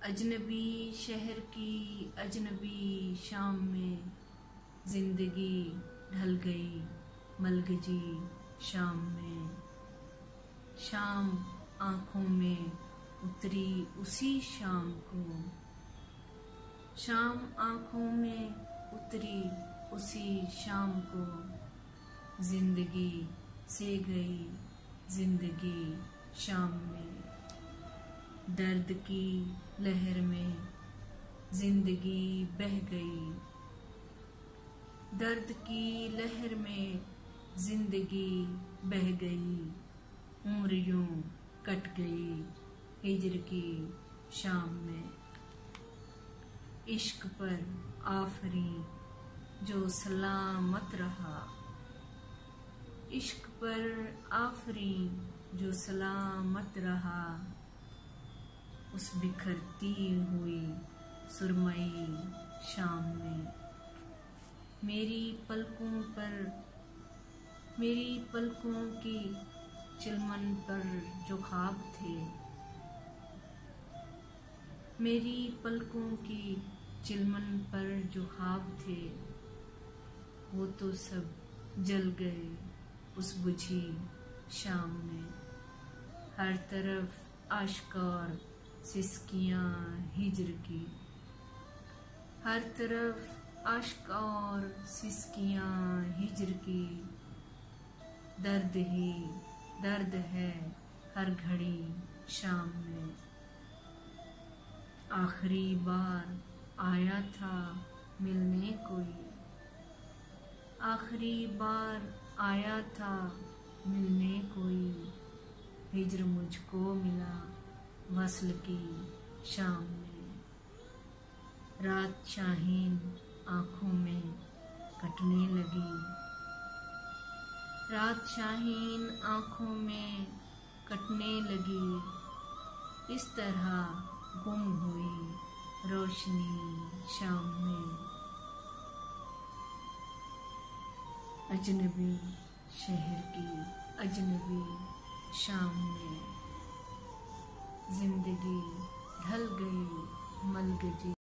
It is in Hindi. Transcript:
अजनबी शहर की अजनबी शाम में जिंदगी ढल गई मलगजी शाम में। शाम आँखों में उतरी उसी शाम को, शाम आँखों में उतरी उसी शाम को। जिंदगी से गई जिंदगी शाम में। दर्द की लहर में जिंदगी बह गई, दर्द की लहर में जिंदगी बह गई। उम्र यूं कट गई हिजर की शाम में। इश्क पर आफरी जो सलामत रहा, इश्क पर आफरी जो सलामत रहा। उस बिखरती हुई सुरमई शाम में। मेरी पलकों की चिलमन पर जो ख्वाब थे, मेरी पलकों की चिलमन पर जो ख्वाब थे, वो तो सब जल गए उस बुझी शाम में। हर तरफ आश्क और सिसकियां हिजर की, हर तरफ आश्क और सिसकियां हिजर की। दर्द ही दर्द है हर घड़ी शाम में। आखिरी बार आया था मिलने कोई, आखिरी बार आया था मिलने कोई। हिजर मुझको मिला वस्ल की शाम में। रात शाहीन आँखों में कटने लगी, रात शाहीन आँखों में कटने लगी। इस तरह गुम हुई रोशनी शाम में। अजनबी शहर की अजनबी शाम में जिंदगी ढल गई मलगजी।